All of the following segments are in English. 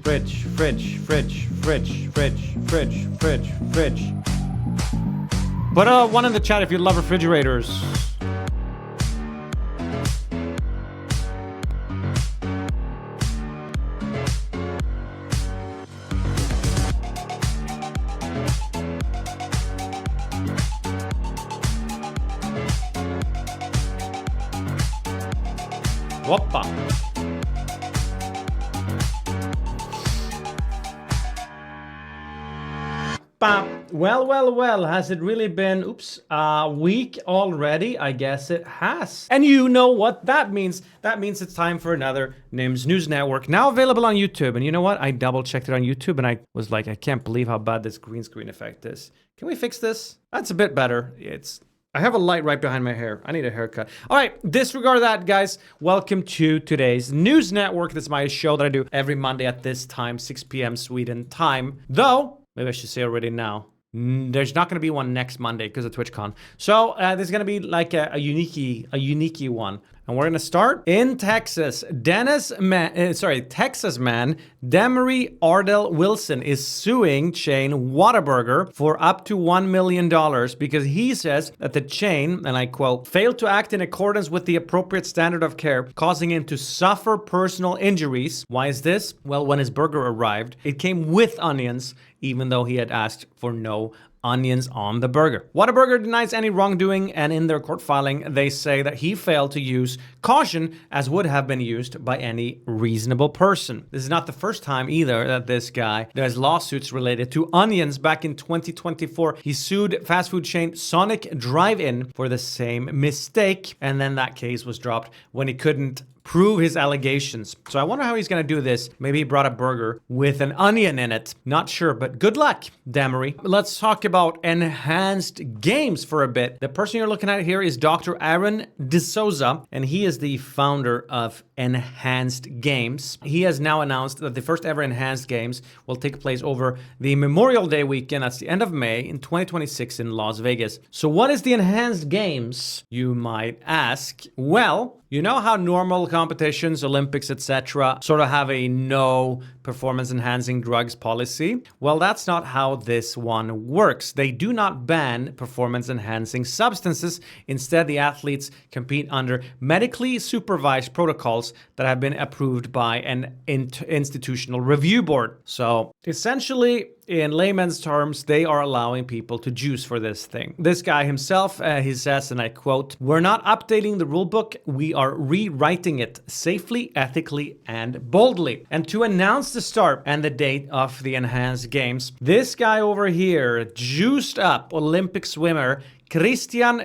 Fridge, fridge, fridge, fridge, fridge, fridge, fridge, fridge. Put a one in the chat if you love refrigerators. Whoppa. Well, has it really been, a week already? I guess it has. And you know what that means. That means it's time for another Nymn's News Network, now available on YouTube. And you know what? I double-checked it on YouTube, and I was like, I can't believe how bad this green screen effect is. Can we fix this? That's a bit better. I have a light right behind my hair. I need a haircut. All right, disregard that, guys. Welcome to today's News Network. This is my show that I do every Monday at this time, 6 p.m. Sweden time. Though, maybe I should say already now, there's not going to be one next Monday because of TwitchCon. So there's going to be like a unique one. And we're going to start in Texas. Texas man Demery Ardell Wilson is suing chain Whataburger for up to $1 million because he says that the chain, and I quote, failed to act in accordance with the appropriate standard of care, causing him to suffer personal injuries. Why is this? Well, when his burger arrived, it came with onions, even though he had asked for no onions on the burger. Whataburger denies any wrongdoing, and in their court filing, they say that he failed to use caution as would have been used by any reasonable person. This is not the first time either that this guy does lawsuits related to onions. Back in 2024, he sued fast food chain Sonic Drive-In for the same mistake, and then that case was dropped when he couldn't prove his allegations. So I wonder how he's gonna do this. Maybe he brought a burger with an onion in it. Not sure, but good luck, Demery. Let's talk about enhanced games for a bit. The person you're looking at here is Dr. Aaron D'Souza, and he is the founder of Enhanced Games. He has now announced that the first ever Enhanced Games will take place over the Memorial Day weekend. That's the end of May in 2026 in Las Vegas. So what is the Enhanced Games, you might ask? Well, you know how normal competitions, Olympics, etc., sort of have a no performance-enhancing drugs policy? Well, that's not how this one works. They do not ban performance-enhancing substances. Instead, the athletes compete under medically supervised protocols that have been approved by an institutional review board. So essentially, in layman's terms, they are allowing people to juice for this thing. This guy himself, he says, and I quote, "We're not updating the rulebook, we are rewriting it safely, ethically, and boldly." And to announce the start and the date of the Enhanced Games, this guy over here, juiced up Olympic swimmer Christian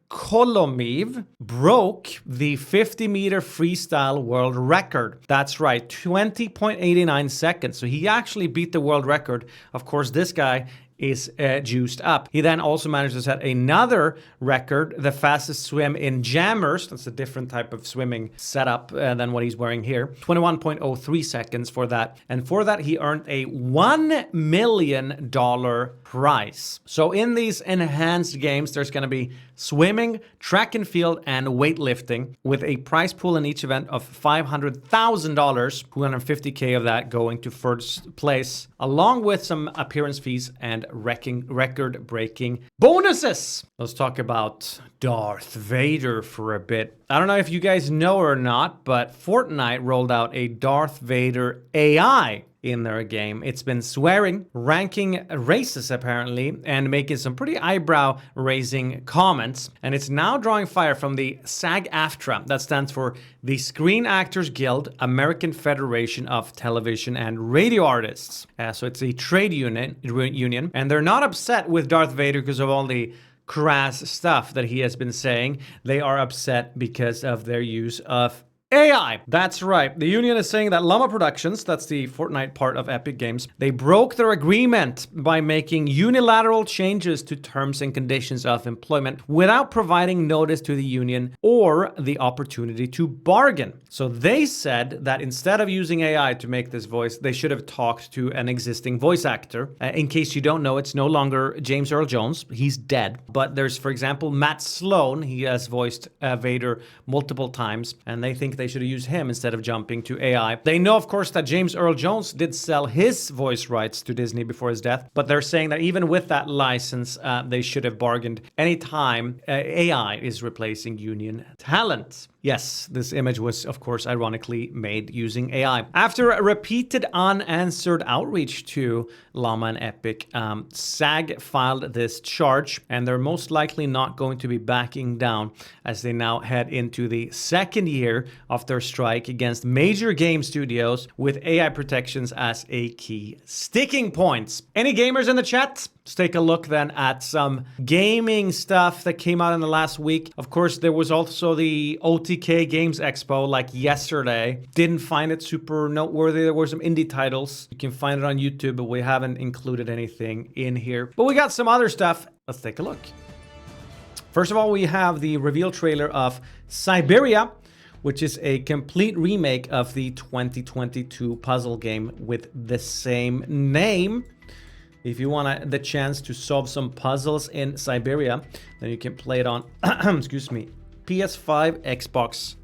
Kolomiv, broke the 50-meter freestyle world record. That's right, 20.89 seconds. So he actually beat the world record. Of course, this guy is juiced up. He then also managed to set another record, the fastest swim in jammers. That's a different type of swimming setup than what he's wearing here. 21.03 seconds for that. And for that, he earned a $1 million prize. So in these Enhanced Games, there's going to be swimming, track and field, and weightlifting, with a prize pool in each event of $500,000, $250K of that going to first place, along with some appearance fees and record-breaking bonuses. Let's talk about Darth Vader for a bit. I don't know if you guys know or not, but Fortnite rolled out a Darth Vader AI in their game. It's been swearing, ranking races apparently, and making some pretty eyebrow-raising comments. And it's now drawing fire from the SAG-AFTRA, that stands for the Screen Actors Guild, American Federation of Television and Radio Artists. So it's a trade union, and they're not upset with Darth Vader because of all the crass stuff that he has been saying. They are upset because of their use of AI. That's right. The union is saying that Llama Productions, that's the Fortnite part of Epic Games, they broke their agreement by making unilateral changes to terms and conditions of employment without providing notice to the union or the opportunity to bargain. So they said that instead of using AI to make this voice, they should have talked to an existing voice actor. In case you don't know, it's no longer James Earl Jones. He's dead. But there's, for example, Matt Sloan. He has voiced Vader multiple times, and they think they they should use him instead of jumping to AI. They know, of course, that James Earl Jones did sell his voice rights to Disney before his death, but they're saying that even with that license, they should have bargained anytime AI is replacing union talent. Yes, this image was, of course, ironically made using AI. After a repeated unanswered outreach to Llama and Epic, SAG filed this charge, and they're most likely not going to be backing down as they now head into the second year of their strike against major game studios with AI protections as a key sticking point. Any gamers in the chat? Let's take a look then at some gaming stuff that came out in the last week. Of course, there was also the OTK Games Expo like yesterday. Didn't find it super noteworthy. There were some indie titles. You can find it on YouTube, but we haven't included anything in here. But we got some other stuff. Let's take a look. First of all, we have the reveal trailer of Siberia, which is a complete remake of the 2022 puzzle game with the same name. If you want the chance to solve some puzzles in Siberia, then you can play it on, excuse me, PS5, Xbox,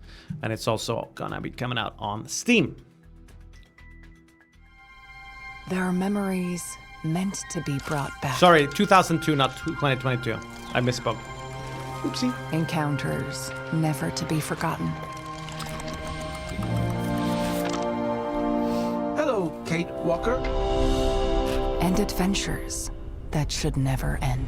and it's also gonna be coming out on Steam. There are memories meant to be brought back. Sorry, 2002, not 2022. I misspoke. Oopsie. Encounters never to be forgotten. Hello, Kate Walker. And adventures that should never end.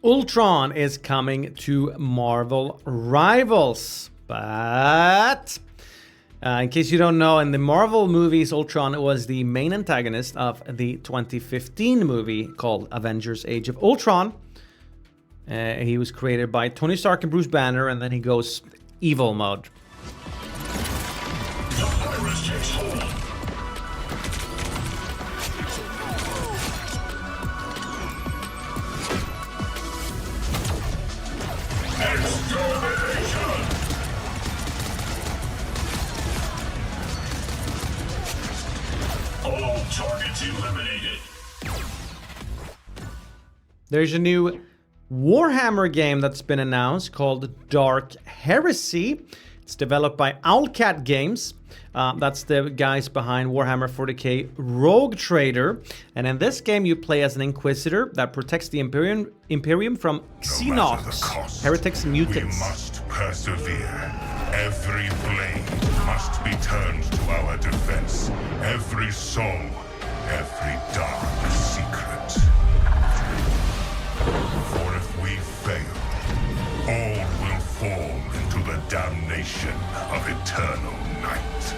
Ultron is coming to Marvel Rivals, but in case you don't know, in the Marvel movies, Ultron was the main antagonist of the 2015 movie called Avengers Age of Ultron. He was created by Tony Stark and Bruce Banner, and then he goes evil mode. All targets eliminated. There's a new Warhammer game that's been announced called Dark Heresy. It's developed by Owlcat Games. That's the guys behind Warhammer 40k Rogue Trader. And in this game, you play as an Inquisitor that protects the Imperium from Xenox, heretics and mutants. We must persevere. Every blade must be turned to our defense. Every soul, every dark secret. For if we fail, all will fall into the damnation of eternal night.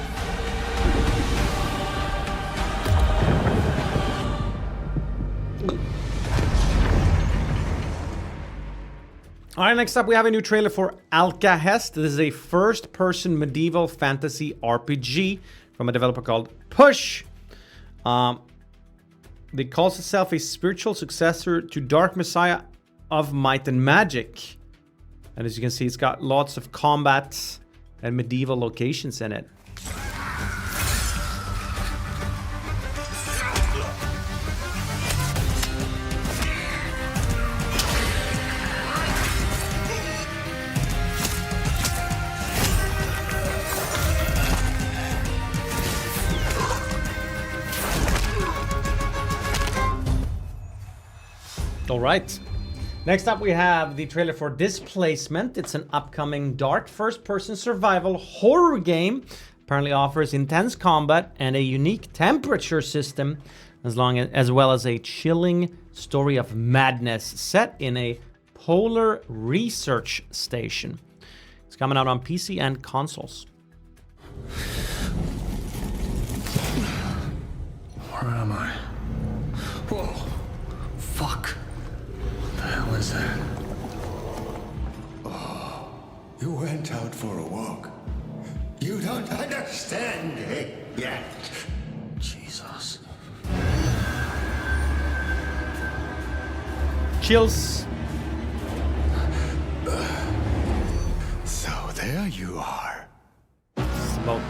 All right, next up we have a new trailer for Alcahest. This is a first-person medieval fantasy RPG from a developer called Push. It calls itself a spiritual successor to Dark Messiah of Might and Magic. And as you can see, it's got lots of combat and medieval locations in it. All right. Next up, we have the trailer for Displacement. It's an upcoming dark first-person survival horror game. Apparently offers intense combat and a unique temperature system, as well as a chilling story of madness set in a polar research station. It's coming out on PC and consoles. Where am I? Whoa. Fuck. What the hell is that? Oh, you went out for a walk. You don't understand it yet. Jesus. Chills. So there you are. Smoke.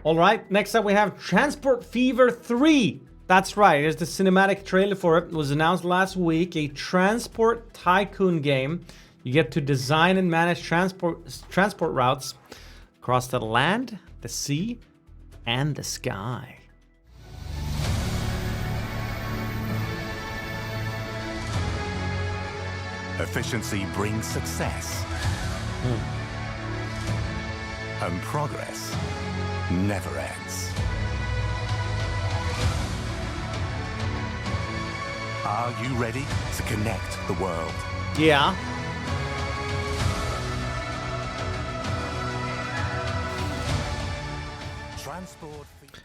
All right, next up we have Transport Fever 3. That's right. Here's the cinematic trailer for it. It was announced last week. A transport tycoon game. You get to design and manage transport routes across the land, the sea, and the sky. Efficiency brings success. And progress never ends. Are you ready to connect the world? Yeah.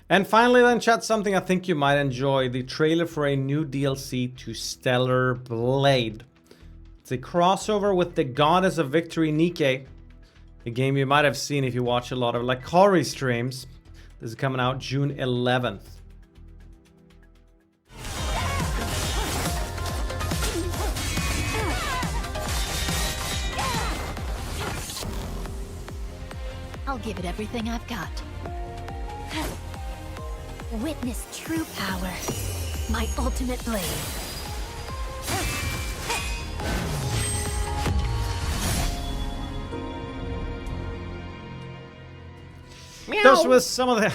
And finally then, chat, something I think you might enjoy. The trailer for a new DLC to Stellar Blade. It's a crossover with the Goddess of Victory, Nike. A game you might have seen if you watch a lot of like Kari streams. This is coming out June 11th. I'll give it everything I've got. Witness true power. My ultimate blade. Those was some of the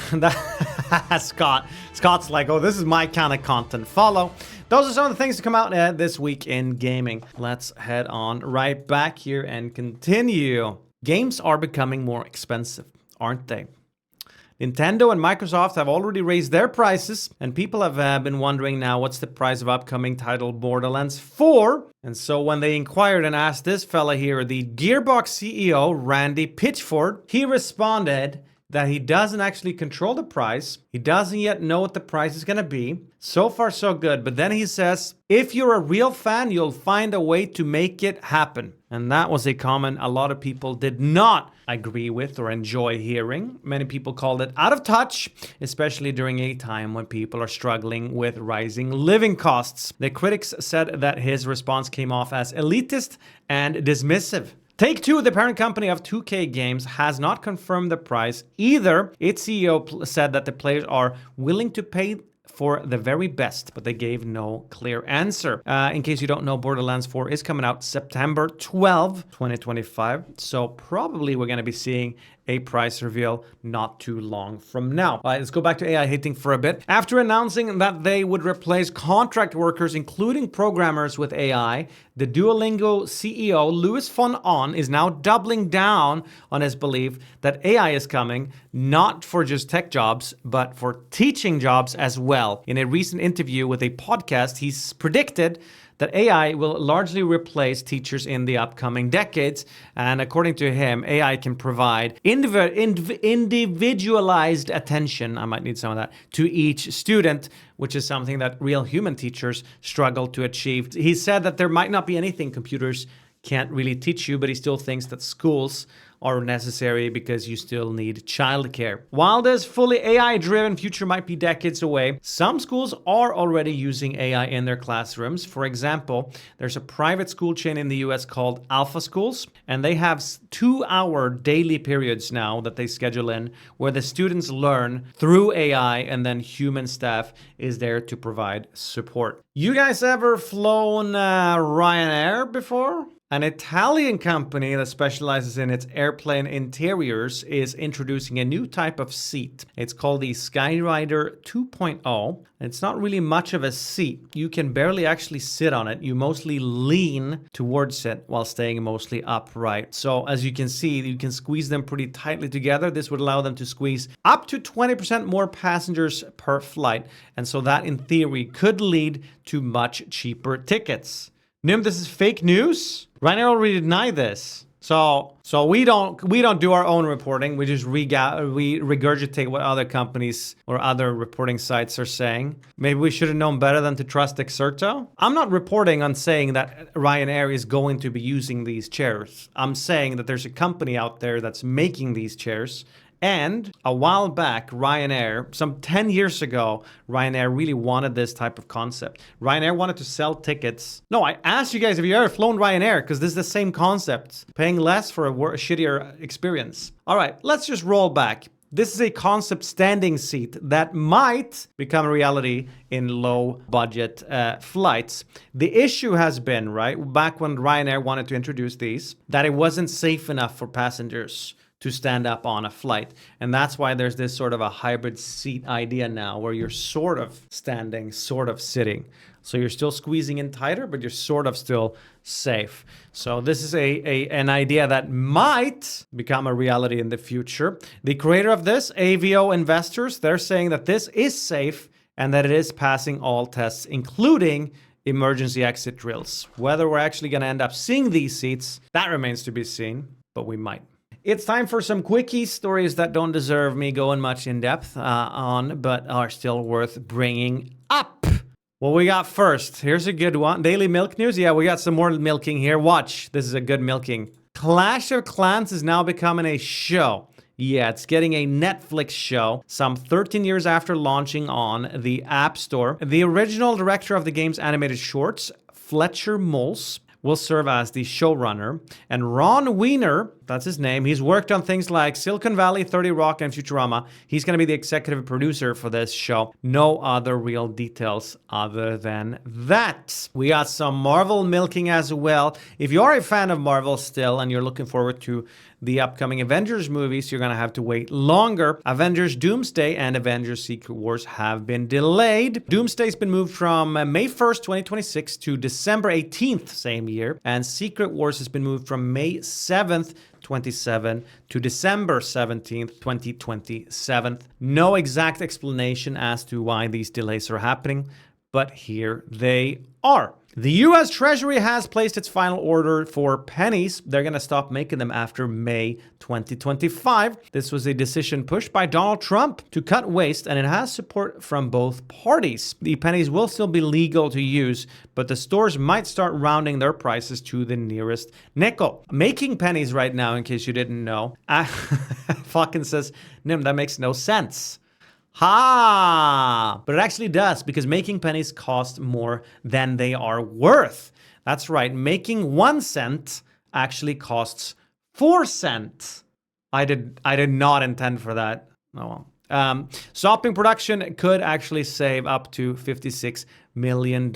Scott's like, oh, this is my kind of content. Follow. Those are some of the things to come out this week in gaming. Let's head on right back here and continue. Games are becoming more expensive, aren't they? Nintendo and Microsoft have already raised their prices, and people have been wondering now what's the price of upcoming title Borderlands 4. And so when they inquired and asked this fella here, the Gearbox CEO, Randy Pitchford, he responded that he doesn't actually control the price. He doesn't yet know what the price is going to be. So far, so good. But then he says, if you're a real fan, you'll find a way to make it happen. And that was a comment a lot of people did not agree with or enjoy hearing. Many people called it out of touch, especially during a time when people are struggling with rising living costs. The critics said that his response came off as elitist and dismissive. Take-Two, the parent company of 2K Games, has not confirmed the price either. Its CEO said that the players are willing to pay for the very best, but they gave no clear answer. In case you don't know, Borderlands 4 is coming out September 12, 2025. So probably we're going to be seeing a price reveal not too long from now. All right, let's go back to AI hating for a bit. After announcing that they would replace contract workers, including programmers, with AI, the Duolingo CEO, Louis von Ahn, is now doubling down on his belief that AI is coming, not for just tech jobs, but for teaching jobs as well. In a recent interview with a podcast, he's predicted that AI will largely replace teachers in the upcoming decades. And according to him, AI can provide individualized attention, I might need some of that, to each student, which is something that real human teachers struggle to achieve. He said that there might not be anything computers can't really teach you, but he still thinks that schools are necessary because you still need childcare. While this fully AI-driven future might be decades away, some schools are already using AI in their classrooms. For example, there's a private school chain in the US called Alpha Schools, and they have 2-hour daily periods now that they schedule in where the students learn through AI, and then human staff is there to provide support. You guys ever flown Ryanair before? An Italian company that specializes in its airplane interiors is introducing a new type of seat. It's called the Skyrider 2.0. It's not really much of a seat. You can barely actually sit on it. You mostly lean towards it while staying mostly upright. So as you can see, you can squeeze them pretty tightly together. This would allow them to squeeze up to 20% more passengers per flight. And so that in theory could lead to much cheaper tickets. Nymn, this is fake news. Ryanair already denied this. So we don't do our own reporting. We just regurgitate what other companies or other reporting sites are saying. Maybe we should have known better than to trust Exerto. I'm not reporting on saying that Ryanair is going to be using these chairs. I'm saying that there's a company out there that's making these chairs. And a while back, Ryanair, some 10 years ago, Ryanair really wanted this type of concept. Ryanair wanted to sell tickets. No, I asked you guys if you ever flown Ryanair, because this is the same concept. Paying less for a shittier experience. All right, let's just roll back. This is a concept standing seat that might become a reality in low budget flights. The issue has been, right, back when Ryanair wanted to introduce these, that it wasn't safe enough for passengers to stand up on a flight. And that's why there's this sort of a hybrid seat idea now where you're sort of standing, sort of sitting. So you're still squeezing in tighter, but you're sort of still safe. So this is an idea that might become a reality in the future. The creator of this, AVO Investors, they're saying that this is safe and that it is passing all tests, including emergency exit drills. Whether we're actually going to end up seeing these seats, that remains to be seen, but we might. It's time for some quickie stories that don't deserve me going much in depth on, but are still worth bringing up. What we got first? Here's a good one. Daily milk news. Yeah, we got some more milking here. Watch. This is a good milking. Clash of Clans is now becoming a show. Yeah, it's getting a Netflix show some 13 years after launching on the App Store. The original director of the game's animated shorts, Fletcher Moles, will serve as the showrunner. And Ron Weiner, that's his name, he's worked on things like Silicon Valley, 30 Rock, and Futurama. He's going to be the executive producer for this show. No other real details other than that. We got some Marvel milking as well. If you are a fan of Marvel still and you're looking forward to the upcoming Avengers movies, you're going to have to wait longer. Avengers Doomsday and Avengers Secret Wars have been delayed. Doomsday's been moved from May 1st, 2026 to December 18th, same year. And Secret Wars has been moved from May 7th, 27 to December 17th, 2027. No exact explanation as to why these delays are happening, but here they are. The US Treasury has placed its final order for pennies. They're going to stop making them after May 2025. This was a decision pushed by Donald Trump to cut waste, and it has support from both parties. The pennies will still be legal to use, but the stores might start rounding their prices to the nearest nickel. Making pennies right now, in case you didn't know, fucking says, Nymn, that makes no sense. Ha! But it actually does, because making pennies cost more than they are worth. That's right, making 1 cent actually costs 4 cents. I did not intend for that. Oh well. Stopping production could actually save up to $56 million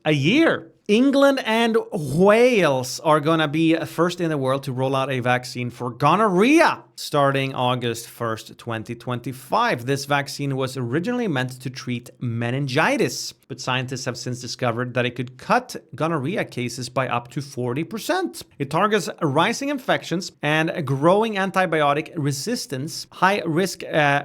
a year. England and Wales are going to be first in the world to roll out a vaccine for gonorrhea starting August 1st, 2025. This vaccine was originally meant to treat meningitis, but scientists have since discovered that it could cut gonorrhea cases by up to 40%. It targets rising infections and growing antibiotic resistance. High-risk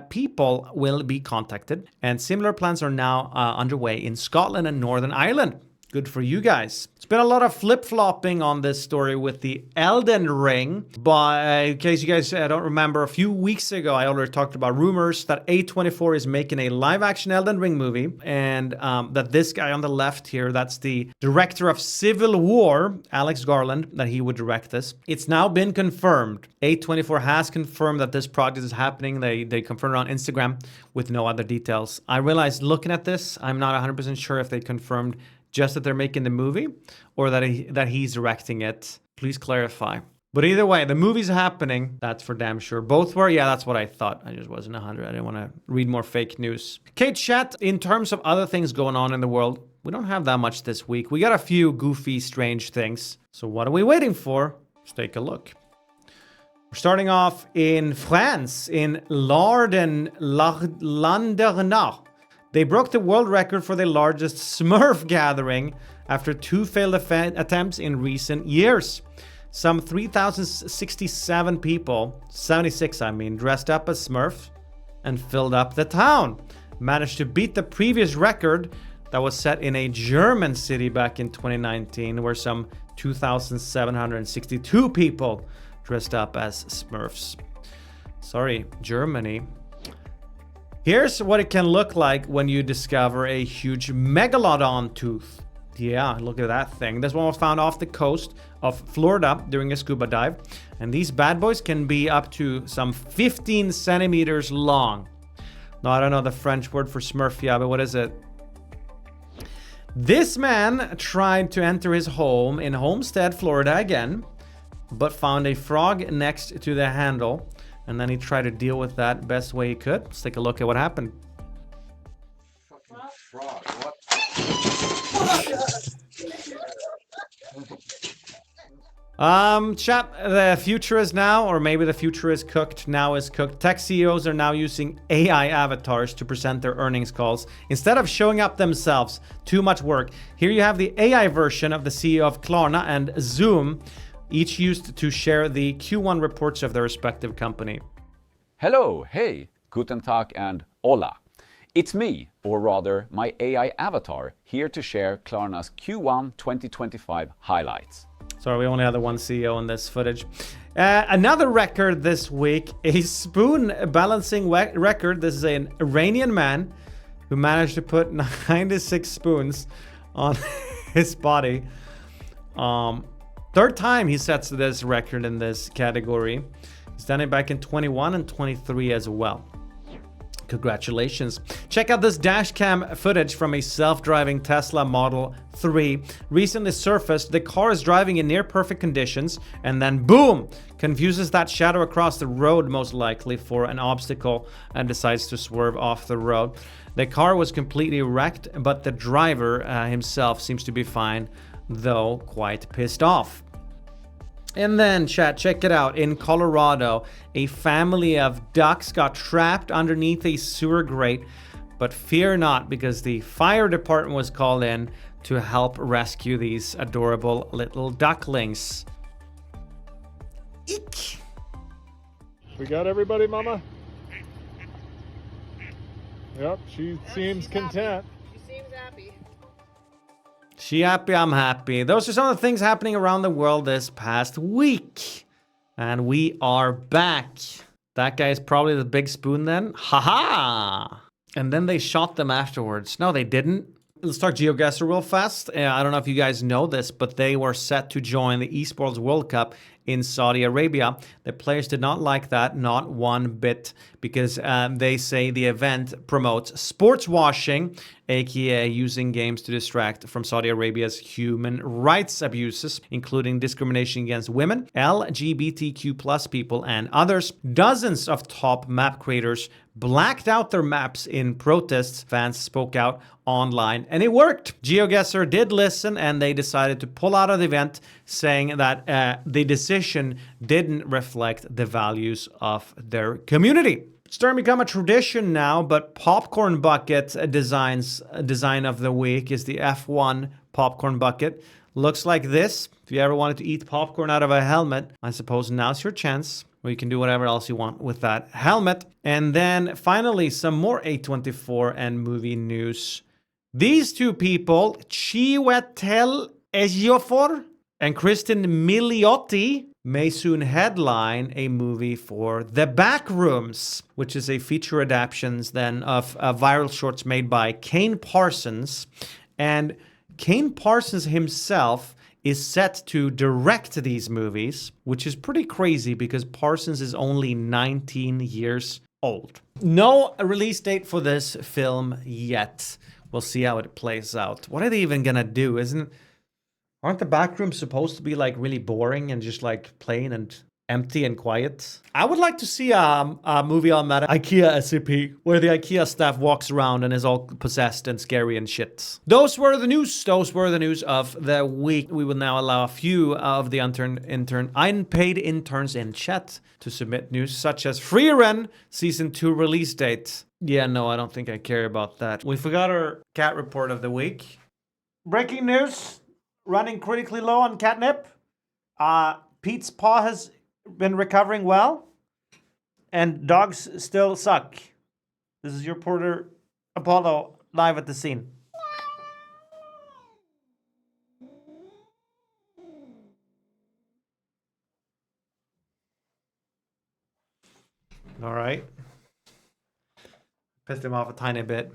people will be contacted, and similar plans are now underway in Scotland and Northern Ireland. Good for you guys. It's been a lot of flip-flopping on this story with the Elden Ring. But in case you guys don't remember, a few weeks ago, I already talked about rumors that A24 is making a live-action Elden Ring movie. And that this guy on the left here, that's the director of Civil War, Alex Garland, that he would direct this. It's now been confirmed. A24 has confirmed that this project is happening. They confirmed it on Instagram with no other details. I realized looking at this, I'm not 100% sure if they confirmed just that they're making the movie or that he's directing it. Please clarify. But either way, the movie's happening. That's for damn sure. Both were? Yeah, that's what I thought. I just wasn't 100. I didn't want to read more fake news. Okay, chat, in terms of other things going on in the world, we don't have that much this week. We got a few goofy, strange things. So what are we waiting for? Let's take a look. We're starting off in France, in Landernach. They broke the world record for the largest Smurf gathering after 2 failed attempts in recent years. Some 3,067 people, 76 I mean, dressed up as Smurfs and filled up the town. Managed to beat the previous record that was set in a German city back in 2019, where some 2,762 people dressed up as Smurfs. Sorry, Germany. Here's what it can look like when you discover a huge megalodon tooth. Yeah, look at that thing. This one was found off the coast of Florida during a scuba dive. And these bad boys can be up to some 15 centimeters long. No, I don't know the French word for Smurf, yeah, but what is it? This man tried to enter his home in Homestead, Florida again, but found a frog next to the handle. And then he tried to deal with that best way he could. Let's take a look at what happened. Chat, the future is now, or maybe the future is cooked, now is cooked. Tech CEOs are now using AI avatars to present their earnings calls instead of showing up themselves. Too much work. Here you have the AI version of the CEO of Klarna and Zoom, each used to share the Q1 reports of their respective company. Hello, hey, guten tag and hola. It's me, or rather my AI avatar, here to share Klarna's Q1 2025 highlights. Sorry, we only had the one CEO in this footage. Another record this week, a spoon balancing record. This is an Iranian man who managed to put 96 spoons on his body. Third time he sets this record in this category. He's done it back in 21 and 23 as well. Congratulations. Check out this dash cam footage from a self-driving Tesla Model 3. Recently surfaced, the car is driving in near perfect conditions and then boom, confuses that shadow across the road most likely for an obstacle and decides to swerve off the road. The car was completely wrecked, but the driver himself seems to be fine, though quite pissed off. And then, chat, check it out. In Colorado, a family of ducks got trapped underneath a sewer grate. But fear not, because the fire department was called in to help rescue these adorable little ducklings. Eek! We got everybody, Mama? Yep, she seems content. She happy, I'm happy. Those are some of the things happening around the world this past week. And we are back. That guy is probably the big spoon then. Haha! And then they shot them afterwards. No, they didn't. Let's talk geoGuessr real fast. I don't know if you guys know this, but they were set to join the Esports World Cup in Saudi Arabia. The players did not like that, not one bit, because they say the event promotes sports washing, aka using games to distract from Saudi Arabia's human rights abuses, including discrimination against women, LGBTQ plus people, and others. Dozens of top map creators blacked out their maps in protests. Fans spoke out online, and it worked. GeoGuessr did listen, and they decided to pull out of the event, saying that the decision didn't reflect the values of their community. It's starting to become a tradition now, but popcorn bucket design of the week is the F1 popcorn bucket. Looks like this. If you ever wanted to eat popcorn out of a helmet, I suppose now's your chance. Or you can do whatever else you want with that helmet. And then finally, some more A24 and movie news. These two people, Chiwetel Ejiofor and Kristen Milioti, may soon headline a movie for The Backrooms, which is a feature adaptation then of viral shorts made by Kane Parsons. And Kane Parsons himself is set to direct these movies, which is pretty crazy because Parsons is only 19 years old. No release date for this film yet. We'll see how it plays out. What are they even gonna do? Aren't the Backrooms supposed to be like really boring and just like plain and empty and quiet? I would like to see a movie on that IKEA SCP where the IKEA staff walks around and is all possessed and scary and shit. Those were the news. Those were the news of the week. We will now allow a few of the unpaid interns in chat to submit news such as Free Ren Season 2 release date. Yeah, no, I don't think I care about that. We forgot our cat report of the week. Breaking news. Running critically low on catnip. Pete's paw has been recovering well. And dogs still suck. This is your reporter, Apollo, live at the scene. All right. Pissed him off a tiny bit.